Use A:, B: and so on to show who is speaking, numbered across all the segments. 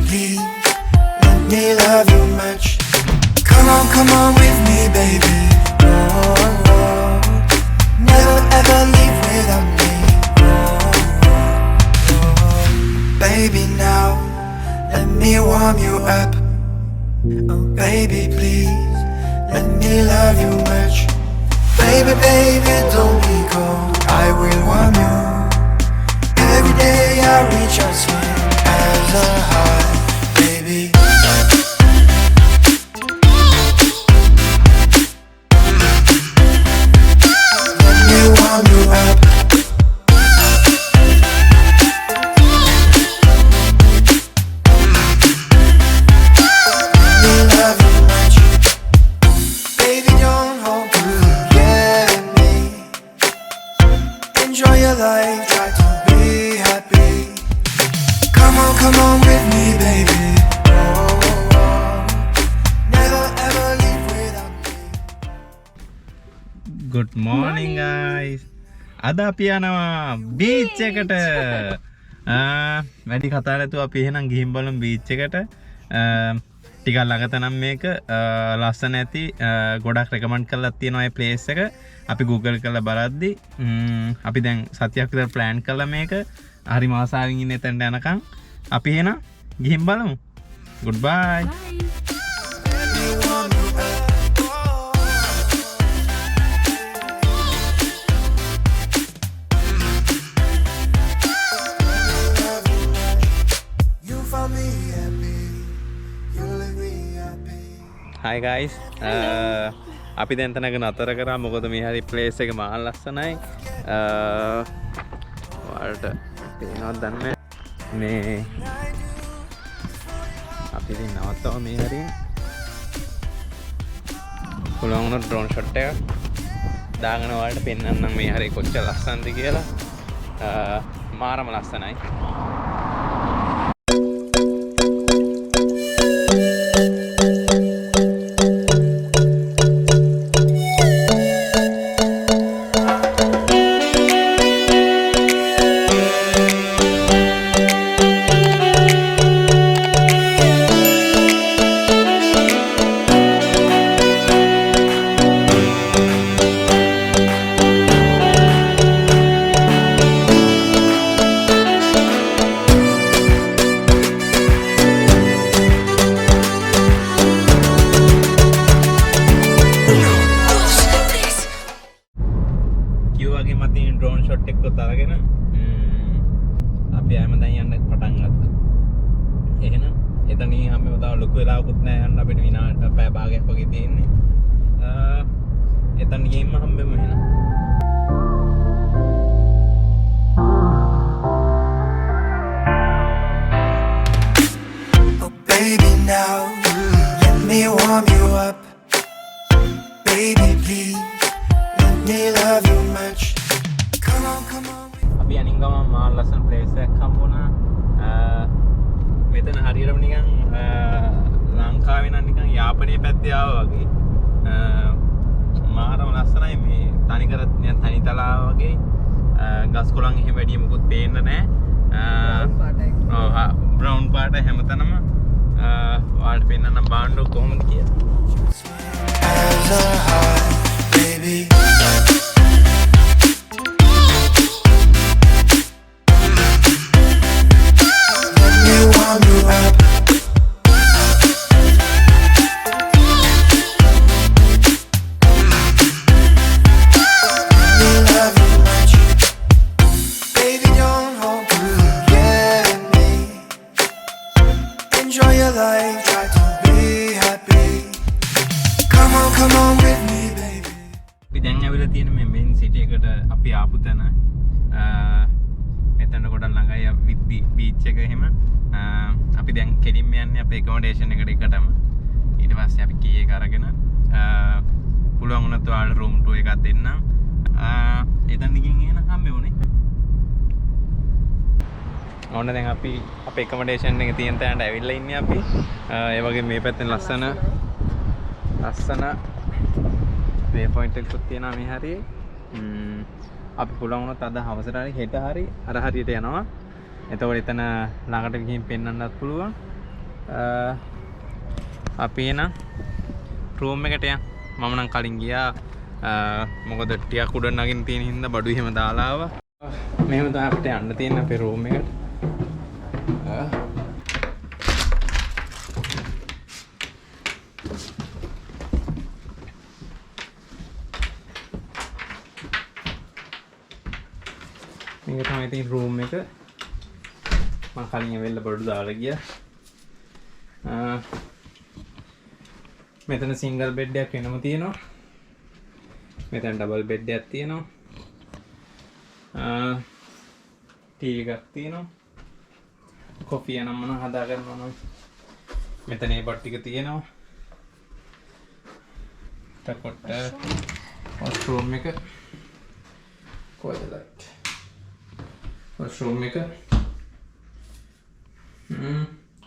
A: please, let me love you much. Come on with me, baby. Oh, oh. Never ever leave without me. Oh, oh. Baby, now let me warm you up. Oh, baby, please, let me love you much. Baby, baby, don't be cold. I will warm you. Every day I reach out sweet as a heart, baby. Let me warm you up. Let me love you much. Baby, don't hold back, get me. Enjoy your life, try to be happy. Come on with me, baby. Oh, oh. Never ever leave without me.
B: Good morning guys. අද අපි යනවා beach එකට. වැඩි කතා නැතුව අපි එහෙනම් ගිහින් බලමු බීච් එකට. ටිකක් ළඟට නම් මේක ලස්සන ඇති. ගොඩක් රෙකමන්ඩ් කරලා තියෙනවා මේ ප්ලේස් එක. අපි Google කරලා බලද්දි අපි දැන් සතියක් විතර ප්ලෑන් කරලා මේක හරි මාසාවෙන් ඉන්න එතනට යනකම් අපි එහෙනම් ගිහින් බලමු. Goodbye. Hi guys. අපි දැන් තනක නතර කරා මොකද මේ හරි ප්ලේස් එක මහා ලස්සනයි. ඔයාලට පේනවද දන්නේ මේ අපි ඉතින් නවත්තව මේ හරිය. පුළුවන් වුණොත් ඩ්‍රෝන් ෂොට් එක දාගෙන ඔයාලට පෙන්නන්නම් මේ හරිය කොච්චර ලස්සනද කියලා. මාරම ලස්සනයි. ड्रोन शॉट एक को तारगे ना අපි ආයෙම දැන් යන්න පටන් ගත්තා. එහෙනම් එතනින් හැම වෙලාවෙම ලොකු වෙලාවකුත් නැහැ යන්න අපිට විනාඩි පැය භාගයක් වගේ තියෙන්නේ. එතන ගිහින්ම හම්බෙමු එහෙනම්.
A: Oh baby, now let me warm you up. Baby, please, let me love you much. Come on.
B: අපි අනින් ගමන් මා ලස්සන ප්ලේස් එකක් හම්බුණා. මෙතන හරියටම නිකන් ලංකාවේ නම් නිකන් යාපනයේ පැත්තේ ආවා වගේ. මාරම ලස්සනයි මේ තනිකර නිකන් තනි තලාව වගේ. ගස් කොළන් එහෙම වැඩි මොකුත් පේන්න නැහැ. ඔව් බ්‍රවුන් පාට හැමතැනම ඔයාලට පෙන්නන්න බාන්න කොහොමද කියලා.
A: As a heart, baby. Enjoy your life, try to be happy. Come on with me, baby.
B: අපි දැන් ඇවිල්ලා තියෙන මේ මේන් සිටි එකට අපි ආපු තැන. මෙතන ගොඩක් ළඟයි විත්බි බීච් එක එහෙම. අපි දැන් කෙලින්ම යන්නේ අපේ accommodation එකට එකටම. ඊට පස්සේ අපි කී එක අරගෙන පුළුවන් වුණත් ඔයාලට room tour එකක් දෙන්නම්. එතන ගිහින් එන හම්බෙන්නේ. ඕන දැන් අපි අපේ accommodation එක තියෙන තැනට ඇවිල්ලා ඉන්නේ අපි. ඒ වගේ මේ පැත්තෙන් ලස්සන වේ පොයින්ට් එකක් තියෙනවා මේ හරියේ. අපි පුළුවන් වුණොත් අද හවසට හරි හෙට හරි අර හරියට යනවා. එතකොට එතන ළඟට ගිහින් පෙන්වන්නත් පුළුවන්. අපි එන රූම් එකට යන් මම නම් කලින් ගියා මොකද ටිකක් උඩ නගින්න තියෙන හින්දා බඩු එහෙම දාලා ආවා මෙහෙම තමයි අපිට යන්න තියෙන අපේ රූම් එකට මේක තමයි තියෙන රූම් එක මම කලින් වෙල්ල බඩු දාලා ගියා මෙතන සිංගල් බෙඩ් එකක් වෙනම තියෙනවා මෙතන ඩබල් බෙඩ් එකක් තියෙනවා ටීවී එකක් තියෙනවා කොෆි එක නම් මම හදා ගන්නවා නම් මෙතන ඒ බට් ටික තියෙනවා එතකොට වොෂ්රූම් එක කොහෙද ලයිට් වොෂ්රූම් එක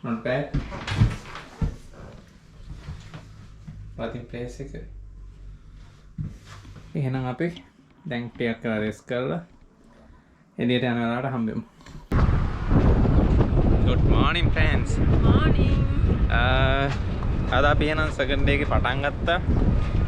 B: not bad bathing place එක එහෙනම් අපි දැන් ටිකක් කරලා රෙස්ට් කරලා එළියට යන වෙලාවට හම්බෙමු good morning friends
C: morning
B: අද අපි එහෙනම් සෙකන්ඩ් එකේ පටන් ගත්තා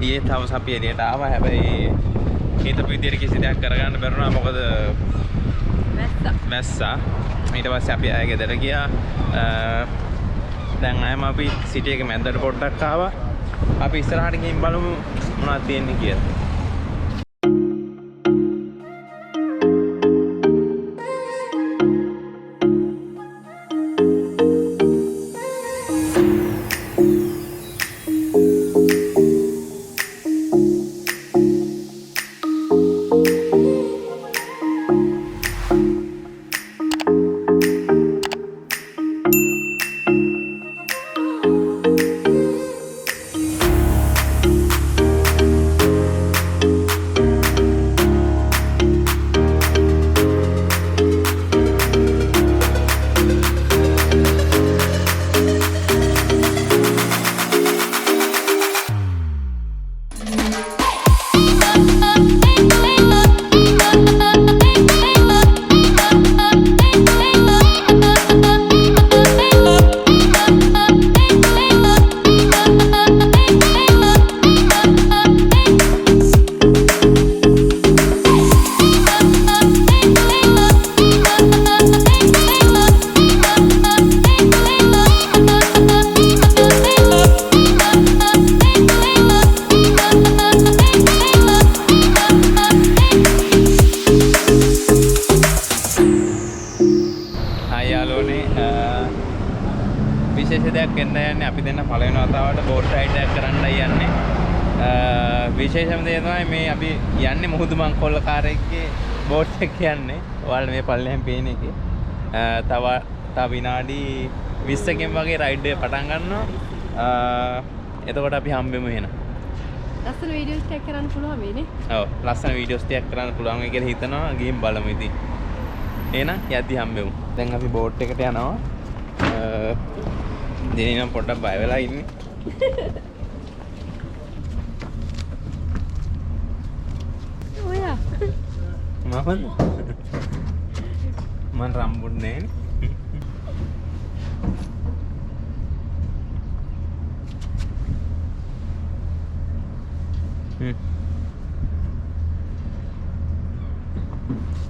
B: ඊයේ තවස් අපි එළියට ආවා හැබැයි හිතපු විදියට කිසි දෙයක් කරගන්න බැරුණා මොකද වැස්සා ඊට පස්සේ අපි ආයෙ ගෙදර ගියා දැන් ආයෙම අපි සිටි එක මැදට පොඩ්ඩක් ආවා අපි ඉස්සරහට ගිහින් බලමු මොනවද තියෙන්නේ කියලා විශේෂ දෙයක් වෙන්න යන්නේ අපි දෙන්න පළවෙනි වතාවට බෝට් රයිඩ් එකක් කරන්නයි යන්නේ. විශේෂම දේ තමයි මේ අපි යන්නේ මුහුදු මංකොල්ල කාර්යයේ බෝට් එක යන්නේ. ඔයාලට මේ පල්ලෙහෙන් පේන එකේ. තව විනාඩි 20කින් වගේ රයිඩ් එක පටන් ගන්නවා. එතකොට අපි හම්බෙමු එහෙනම්.
C: ලස්සන වීඩියෝස් ටිකක් කරන්න පුළුවන් වෙන්නේ.
B: ඔව් ලස්සන වීඩියෝස් ටිකක් කරන්න පුළුවන් වෙයි කියලා හිතනවා. ගිහින් බලමු ඉතින්. එහෙනම් යද්දි හම්බෙමු. දැන් අපි බෝට් එකට යනවා. දිනේ නම් පොඩ්ඩක් බය වෙලා ඉන්නේ.
C: ඔයා
B: මම රම්බුත් නෑනේ.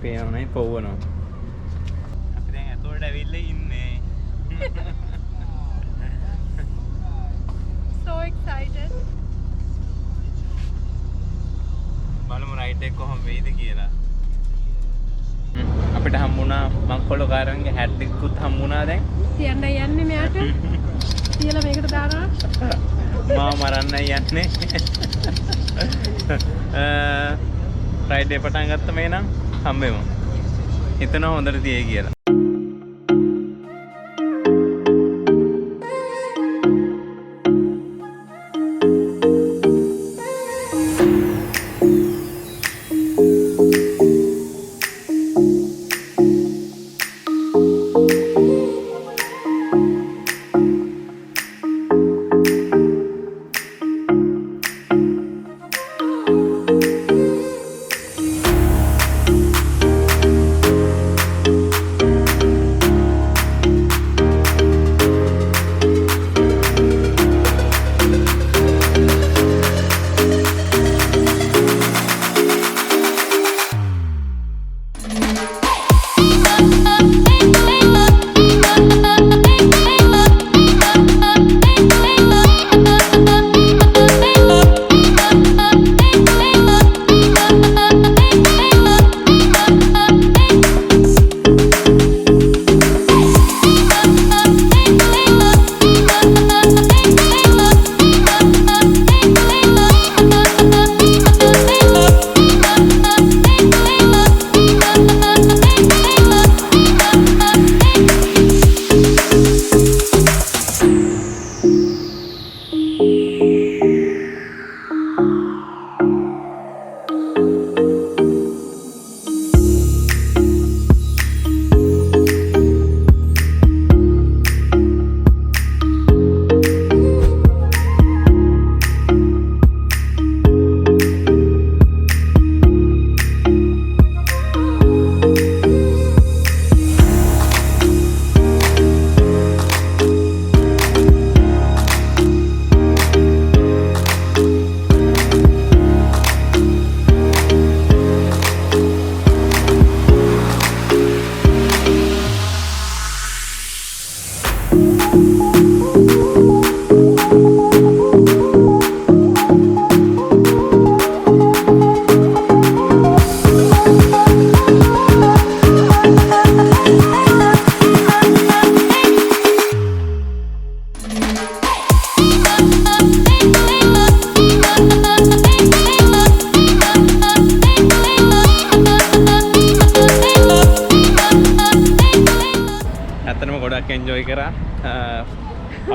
B: පේනවනේ පොවනවා. අපි දැන් ඇතුළට ඇවිල්ලා ඉන්නේ.
C: so excited.
B: බලමු රයිඩ් එක කොහොම වෙයිද කියලා. අපිට හම්බුණා මංකොල්ල කාරයන්ගේ හැට් එකකුත් හම්බුණා දැන්.
C: තියන්න යන්නේ මෙයාට. තියලා මේකට දානවා.
B: මාව මරන්නයි යන්නේ. රයිඩ් එක පටන් ගත්තම එනම් හම්බෙමු. හිතනවා හොඳට තියේ කියලා.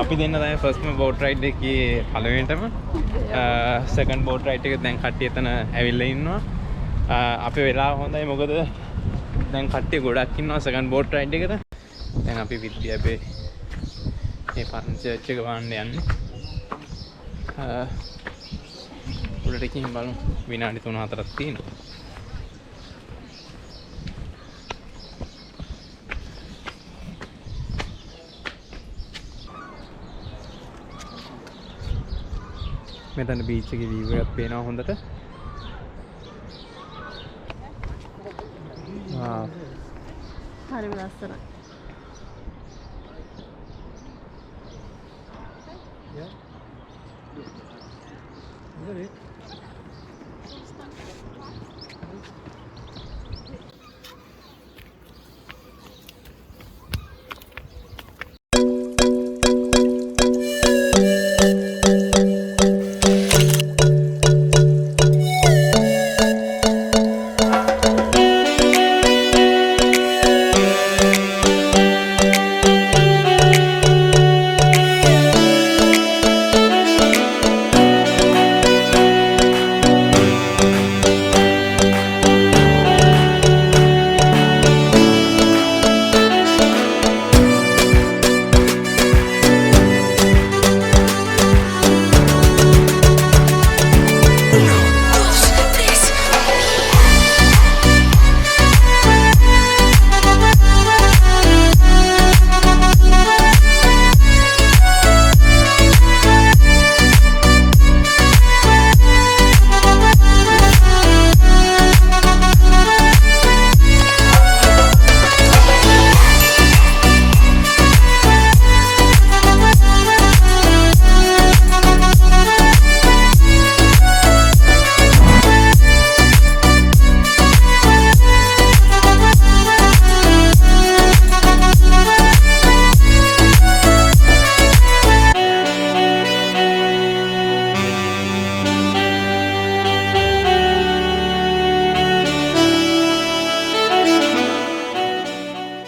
B: අපි දෙන්න තමයි ෆස්ට්ම බෝට් රයිඩ් එකේ පළවෙනිටම සෙකන්ඩ් බෝට් රයිඩ් එක දැන් කට්ටිය එතන ඇවිල්ලා ඉන්නවා. අපේ වෙලාව හොඳයි මොකද දැන් කට්ටිය ගොඩක් ඉන්නවා සෙකන්ඩ් බෝට් රයිඩ් එකට. දැන් අපි විද්‍ය අපේ මේ පරණ චර්ච් එක වහන්න යන්නේ. උඩට ගිහින් බලමු විනාඩි 3-4ක් තියෙනවා. මෙතන බීච් එකේ view එකක් පේනවා හොඳට. ආ
C: හරිම ලස්සනයි.
A: Is that it?